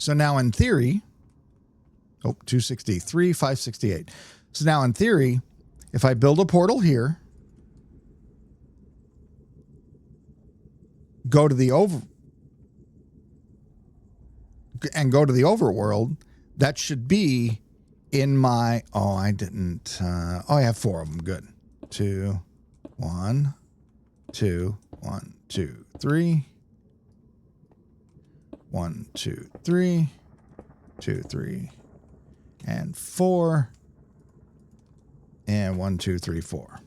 So now in theory, 263, 568. So now in theory, if I build a portal here, go to the overworld, that should be in my, I didn't, I have 4 of them. Good. 2, 1, 2, 1, 2, 3. 1, 2, 3, 2, 3, and 4, and 1, 2, 3, 4.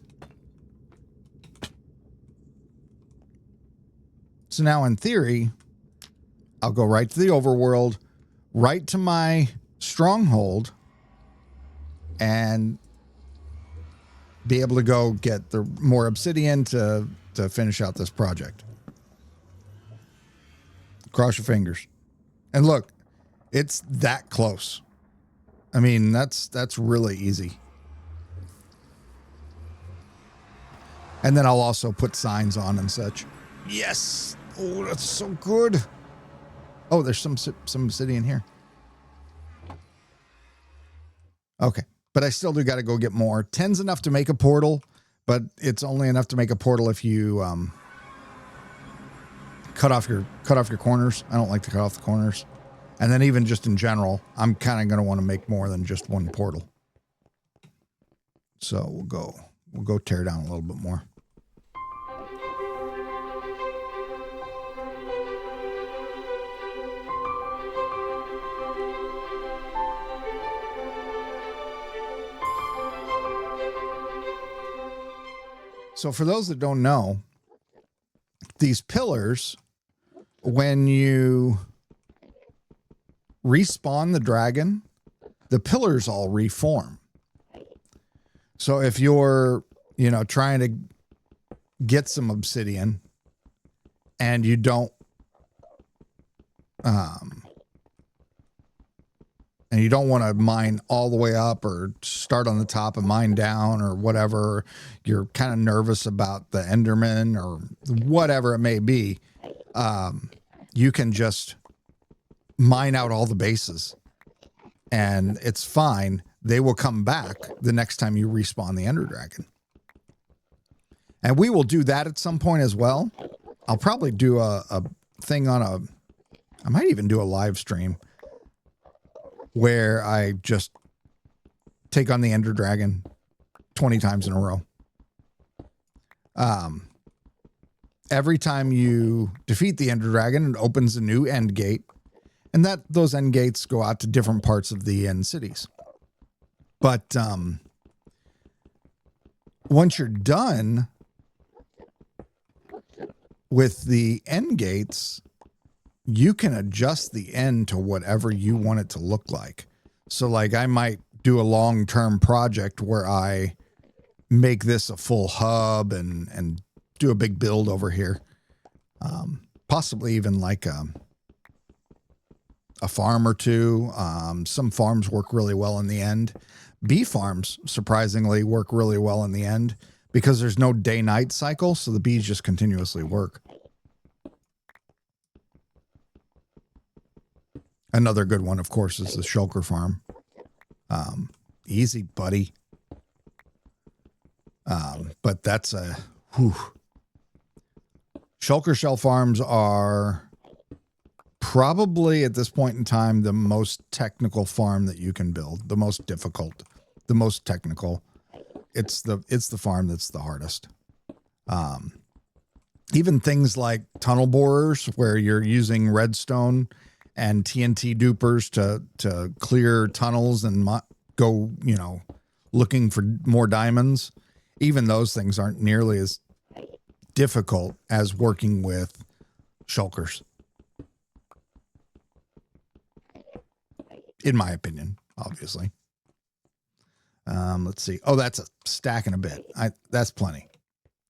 So now in theory, I'll go right to the overworld, right to my stronghold, and be able to go get the more obsidian to finish out this project. Cross your fingers. And look, it's that close. I mean, that's really easy. And then I'll also put signs on and such. Yes. Oh, that's so good. Oh, there's some obsidian here. Okay. But I still do got to go get more. 10's enough to make a portal, but it's only enough to make a portal if you cut off your corners. I don't like to cut off the corners. And then even just in general, I'm kind of going to want to make more than just one portal. So we'll go tear down a little bit more. So for those that don't know, these pillars, when you respawn the dragon, the pillars all reform. So if you're, trying to get some obsidian and you don't, want to mine all the way up or start on the top and mine down or whatever, you're kind of nervous about the Enderman or whatever it may be, you can just mine out all the bases and it's fine. They will come back the next time you respawn the Ender Dragon. And we will do that at some point as well. I'll probably do a thing I might even do a live stream where I just take on the Ender Dragon 20 times in a row. Every time you defeat the Ender Dragon, it opens a new end gate, and those end gates go out to different parts of the end cities. But once you're done with the end gates, you can adjust the end to whatever you want it to look like. So like I might do a long-term project where I make this a full hub and do a big build over here. Possibly even like a farm or two. Some farms work really well in the end. Bee farms, surprisingly, work really well in the end because there's no day-night cycle, so the bees just continuously work. Another good one, of course, is the shulker farm. Easy, buddy. But that's shulker shell farms are probably at this point in time the most technical farm that you can build, the most difficult, the most technical. It's the farm that's the hardest. Even things like tunnel borers where you're using redstone and TNT dupers to clear tunnels and go, looking for more diamonds. Even those things aren't nearly as difficult as working with shulkers. In my opinion, obviously. Let's see. Oh, that's a stack and a bit. That's plenty.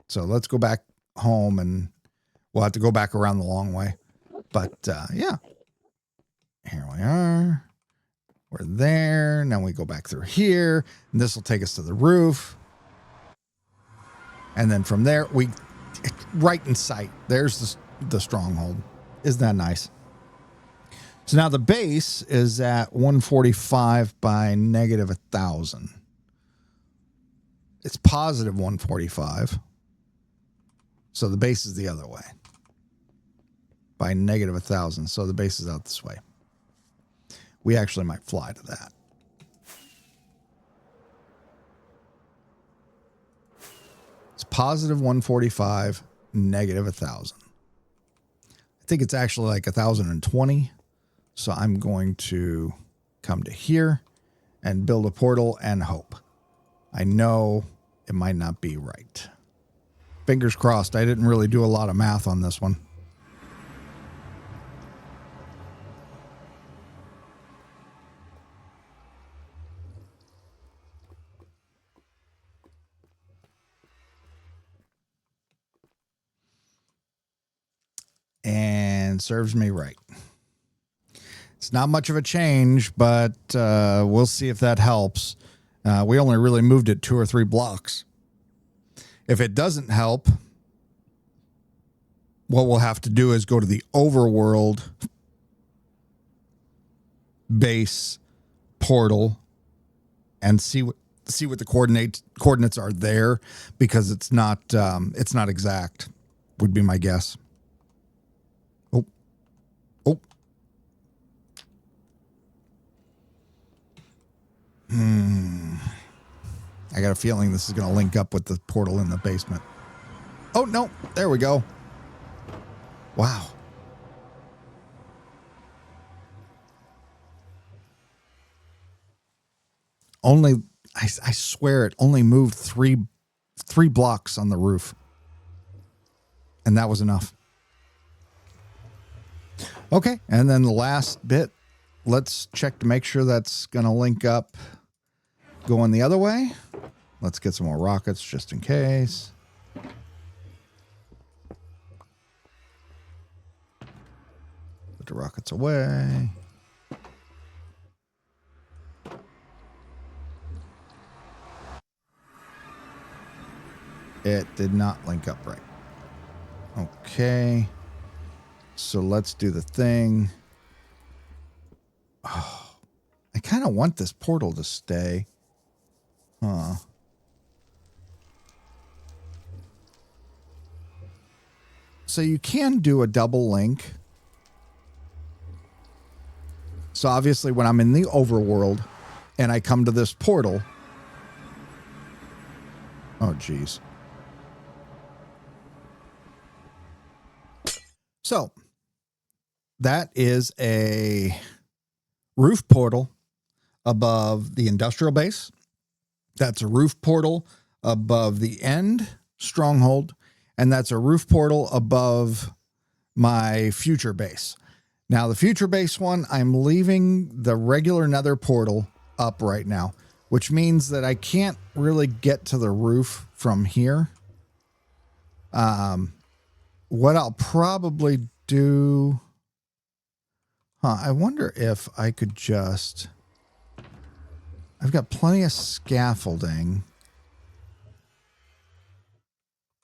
So let's go back home and we'll have to go back around the long way. But yeah. Here we are. We're there. Now we go back through here. And this will take us to the roof. And then from there, right in sight. There's the stronghold. Isn't that nice? So now the base is at 145 by negative 1,000. It's positive 145. So the base is the other way. By negative 1,000. So the base is out this way. We actually might fly to that. It's positive 145, negative 1,000. I think it's actually like 1,020. So I'm going to come to here and build a portal and hope. I know it might not be right. Fingers crossed. I didn't really do a lot of math on this one. And serves me right. It's not much of a change, but we'll see if that helps. We only really moved it 2 or 3 blocks. If it doesn't help, what we'll have to do is go to the overworld base portal and see what the coordinates are there, because it's not exact, would be my guess. Oh. I got a feeling this is going to link up with the portal in the basement. Oh, no. There we go. Wow. I swear it only moved three blocks on the roof. And that was enough. Okay. And then the last bit, let's check to make sure that's going to link up going the other way. Let's get some more rockets just in case. Put the rockets away. It did not link up right. Okay. So let's do the thing. Oh, I kind of want this portal to stay. Huh. So you can do a double link. So obviously when I'm in the overworld and I come to this portal. Oh, geez. So that is a roof portal above the industrial base. That's a roof portal above the end stronghold. And that's a roof portal above my future base. Now, the future base one, I'm leaving the regular nether portal up right now, which means that I can't really get to the roof from here. What I'll probably do... I wonder if I could just... I've got plenty of scaffolding.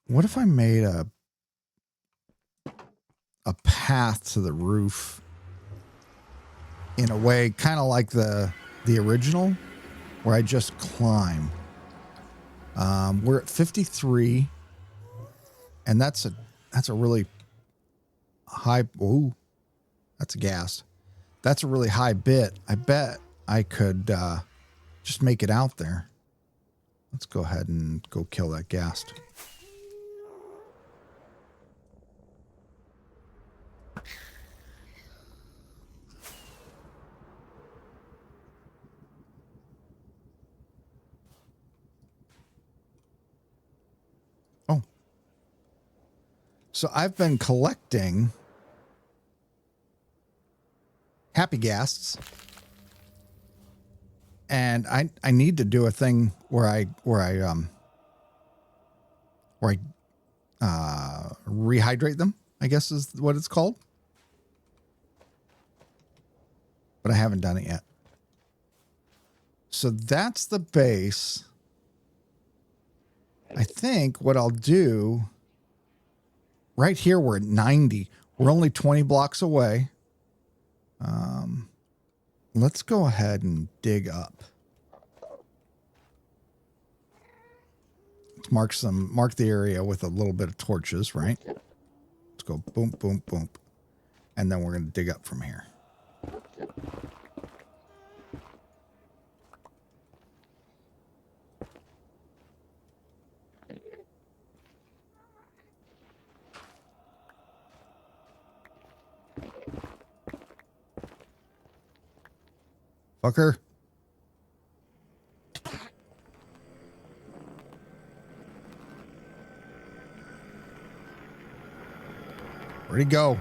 What if I made a path to the roof in a way kind of like the original, where I just climb? We're at 53, and that's a really high. Ooh, that's a gas. That's a really high bit. I bet I could just make it out there. Let's go ahead and go kill that ghast. Oh. So I've been collecting happy ghasts. And I need to do a thing where I rehydrate them, I guess is what it's called. But I haven't done it yet. So that's the base. I think what I'll do right here, we're at 90. We're only 20 blocks away. Let's go ahead and dig up. Let's mark the area with a little bit of torches, right? Let's go boom, boom, boom. And then we're going to dig up from here. Fucker. Where'd he go?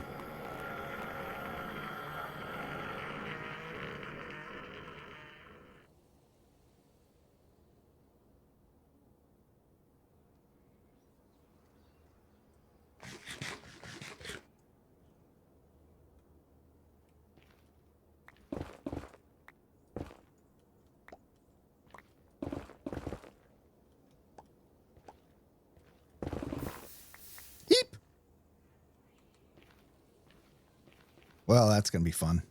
Heep. Well, that's going to be fun.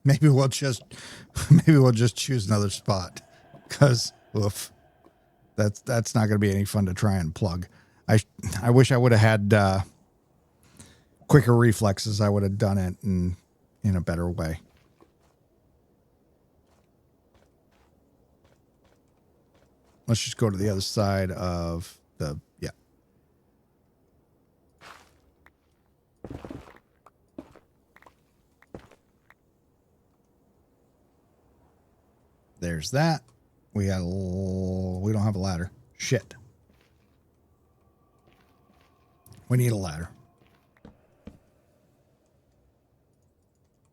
Maybe we'll just choose another spot, because oof, that's not going to be any fun to try and plug. I wish I would have had quicker reflexes. I would have done it in a better way. Let's just go to the other side of the There's that. We don't have a ladder. Shit. We need a ladder.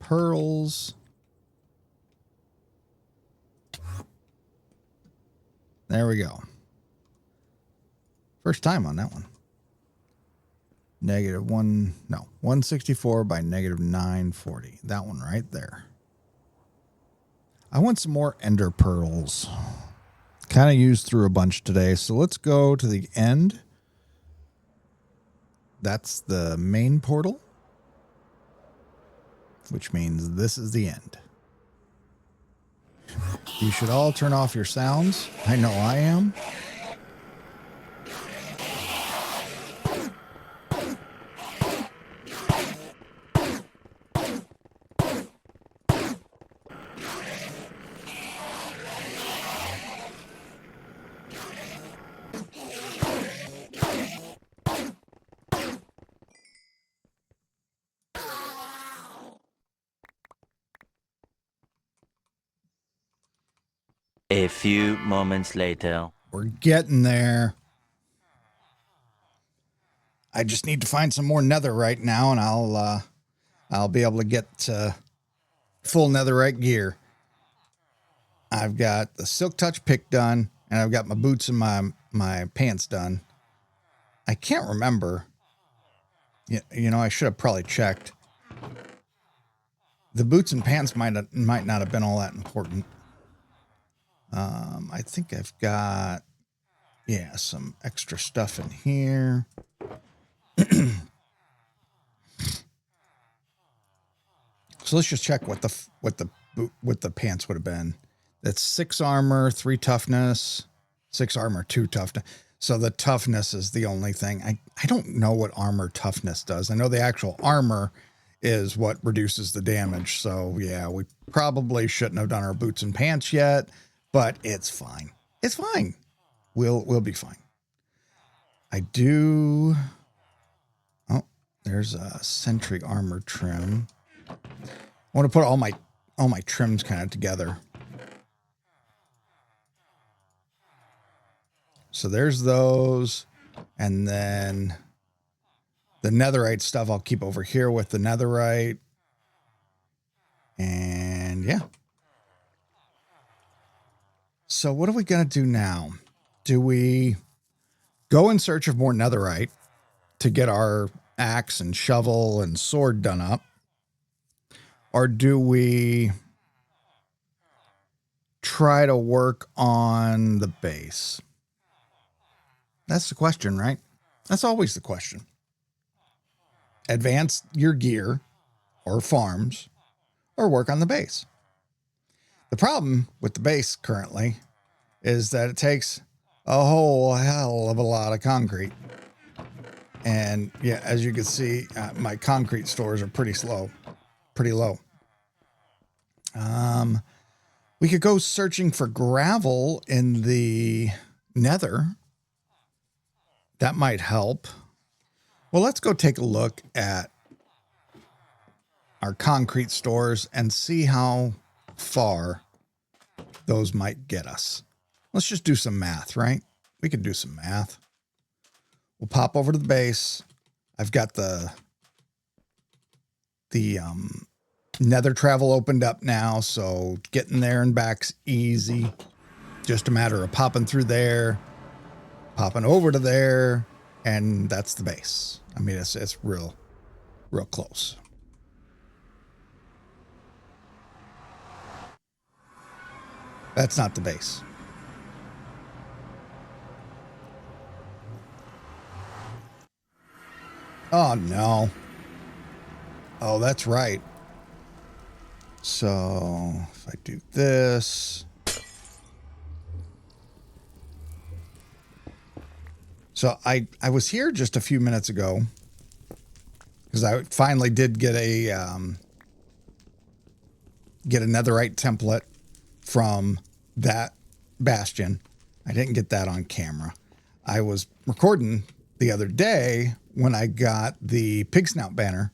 Pearls. There we go. First time on that one. -164 by -940. That one right there. I want some more ender pearls. Kind of used through a bunch today. So let's go to the end. That's the main portal, which means this is the end. You should all turn off your sounds. I know I am. A few moments later. We're getting there. I just need to find some more netherite now, and I'll be able to get full netherite gear. I've got the silk touch pick done, and I've got my boots and my pants done. I can't remember. You know, I should have probably checked. The boots and pants might not have been all that important. I think I've got, some extra stuff in here. So let's just check what the pants would have been. That's 6 armor, 3 toughness, 6 armor, 2 toughness. So the toughness is the only thing. I don't know what armor toughness does. I know the actual armor is what reduces the damage. So yeah, we probably shouldn't have done our boots and pants yet, but it's fine. It's fine. We'll be fine. I do. Oh, there's a sentry armor trim. I want to put all my trims kind of together. So there's those, and then The netherite stuff I'll keep over here with the netherite. And yeah. So what are we going to do now? Do we go in search of more netherite to get our axe and shovel and sword done up? Or do we try to work on the base? That's the question, right? That's always the question. Advance your gear or farms or work on the base. The problem with the base currently is that it takes a whole hell of a lot of concrete. And yeah, as you can see, my concrete stores are pretty low. We could go searching for gravel in the nether. That might help. Well, let's go take a look at our concrete stores and see how far those might get us. Let's just do some math, right? We could do some math. We'll pop over to the base. I've got the nether travel opened up now, so getting there and back's easy. Just a matter of popping through there, popping over to there, and that's the base. I mean, it's real close. That's not the base. Oh, no. Oh, that's right. So if I do this. So I was here just a few minutes ago because I finally did get a netherite template from that bastion. I didn't get that on camera. I was recording the other day when I got the pig snout banner,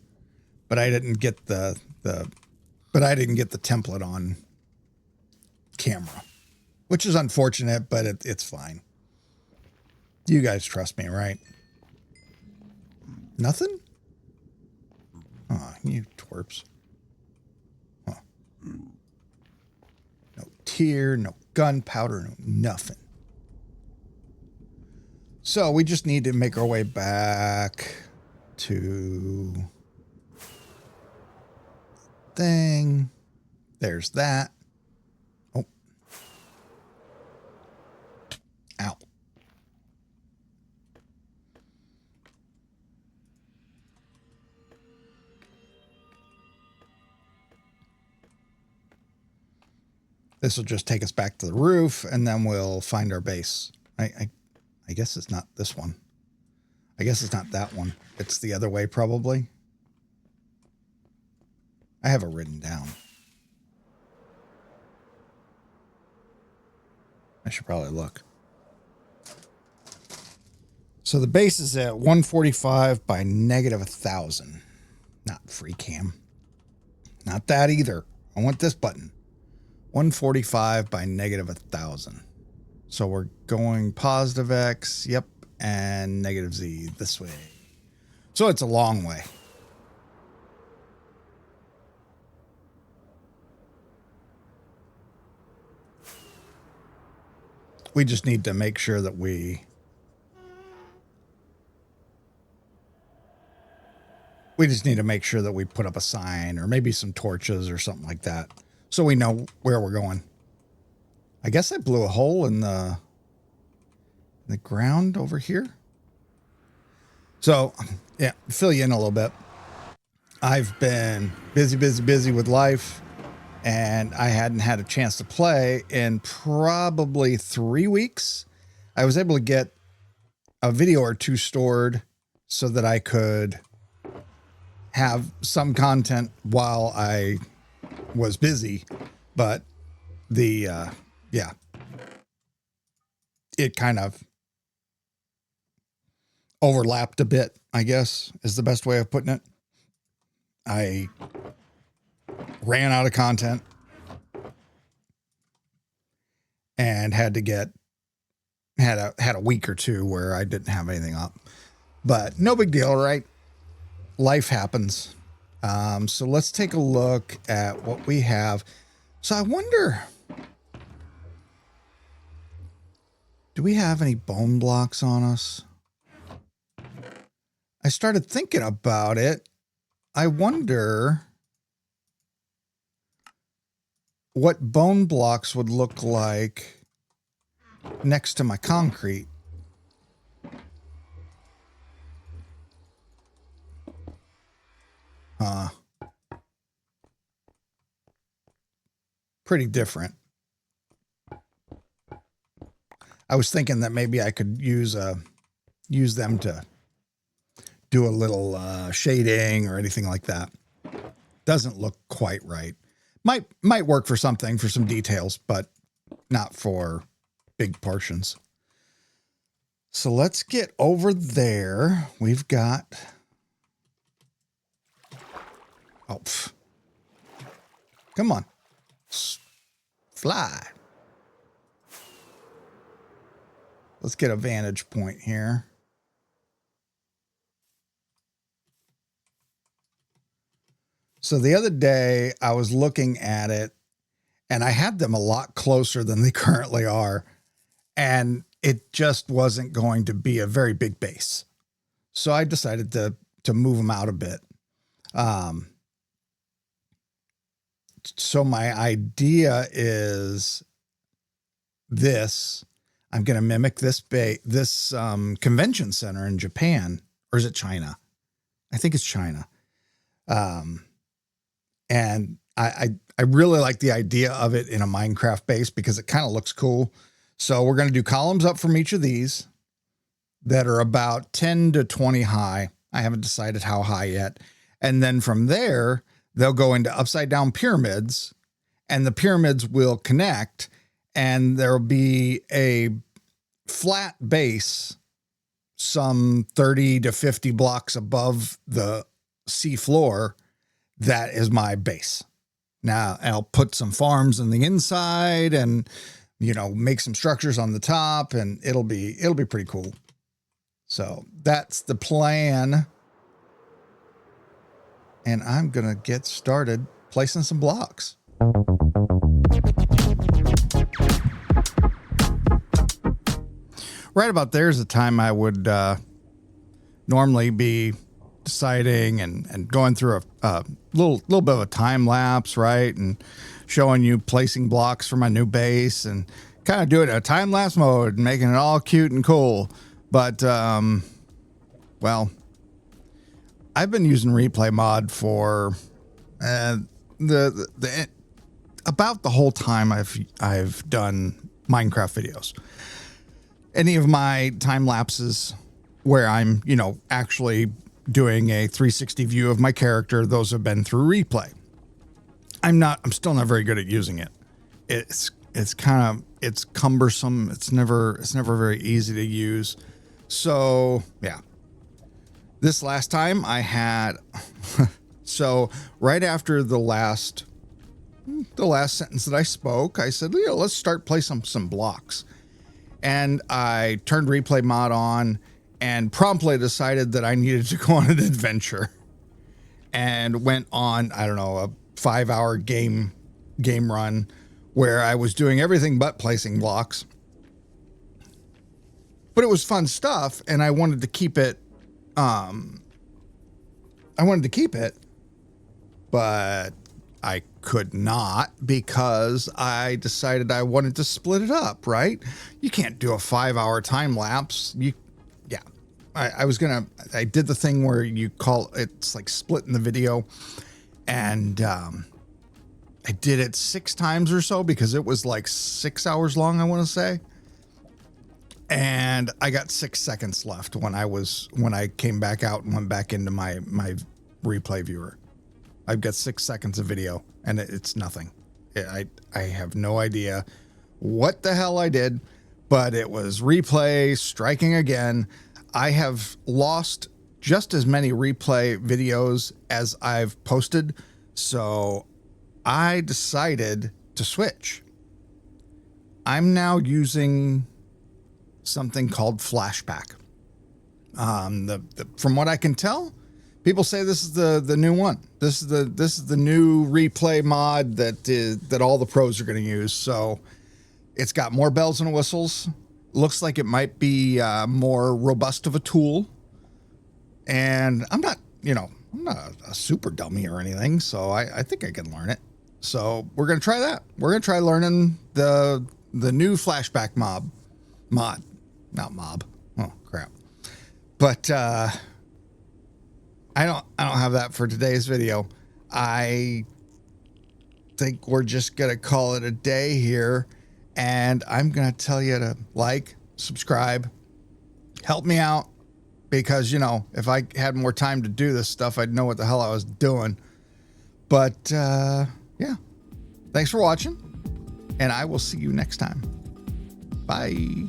but I didn't get the template on camera, which is unfortunate, but it's fine. You guys trust me, right? Nothing? Oh, you twerps. Huh. No tear, no gunpowder, no nothing. So we just need to make our way back to thing. There's that. Oh. Ow. This will just take us back to the roof, and then we'll find our base. I guess it's not this one. I guess it's not that one. It's the other way, probably. I have it written down. I should probably look. So the base is at 145 by negative 1,000. Not free cam. Not that either. I want this button. 145 by negative 1,000. So we're going positive X, yep, and negative Z this way. So it's a long way. We just need to make sure that we just need to make sure that we put up a sign or maybe some torches or something like that so we know where we're going. I guess I blew a hole in the ground over here. So, yeah, fill you in a little bit. I've been busy with life, and I hadn't had a chance to play in probably 3 weeks. I was able to get a video or two stored so that I could have some content while I was busy, but yeah, it kind of overlapped a bit, I guess, is the best way of putting it. I ran out of content and had a week or two where I didn't have anything up, but no big deal, right? life happens. So let's take a look at what we have. So I wonder, do we have any bone blocks on us? I started thinking about it. I wonder what bone blocks would look like next to my concrete. Pretty different. I was thinking that maybe I could use them to do a little shading or anything like that. Doesn't look quite right. Might work for something, for some details, but not for big portions. So let's get over there. We've got... Oh, pff. Come on. Fly. Let's get a vantage point here. So the other day I was looking at it and I had them a lot closer than they currently are. And it just wasn't going to be a very big base. So I decided to move them out a bit. So my idea is this. I'm going to mimic this convention center in Japan, or is it China? I think it's China. And I really like the idea of it in a Minecraft base because it kind of looks cool. So we're going to do columns up from each of these that are about 10 to 20 high. I haven't decided how high yet. And then from there, they'll go into upside down pyramids, and the pyramids will connect, and there'll be a flat base some 30 to 50 blocks above the sea floor. That is my base. Now I'll put some farms on the inside and, you know, make some structures on the top, and it'll be pretty cool. So that's the plan. And I'm going to get started placing some blocks. Right about there is the time I would normally be deciding and going through a little bit of a time lapse, right? And showing you placing blocks for my new base and kind of doing a time lapse mode and making it all cute and cool. But, well, I've been using replay mod for about the whole time I've done Minecraft videos. Any of my time lapses where I'm, you know, actually doing a 360 view of my character, those have been through replay. I'm still not very good at using it. It's cumbersome. It's never very easy to use. So yeah. This last time I had, so right after the last sentence that I spoke, I said, you know, let's start placing some blocks. And I turned replay mod on and promptly decided that I needed to go on an adventure and went on, I don't know, a 5-hour game run where I was doing everything but placing blocks. But it was fun stuff, and I wanted to keep it. But I could not because I decided I wanted to split it up, right? You can't do a 5-hour time lapse. I did the thing where it's like splitting the video, and I did it 6 times or so because it was like 6 hours long, I want to say. And I got 6 seconds left when I came back out and went back into my replay viewer. I've got 6 seconds of video and it's nothing. I have no idea what the hell I did, but it was replay striking again. I have lost just as many replay videos as I've posted. So I decided to switch. I'm now using something called flashback. From what I can tell, people say this is the new one. This is the new replay mod that all the pros are going to use. So it's got more bells and whistles. Looks like it might be more robust of a tool. And I'm not a super dummy or anything, so I think I can learn it. So we're gonna try that. We're gonna try learning the new flashback mod, not mob. Oh crap! But I don't have that for today's video. I think we're just gonna call it a day here, and I'm gonna tell you to like, subscribe, help me out, because if I had more time to do this stuff, I'd know what the hell I was doing. But yeah, thanks for watching, and I will see you next time. Bye.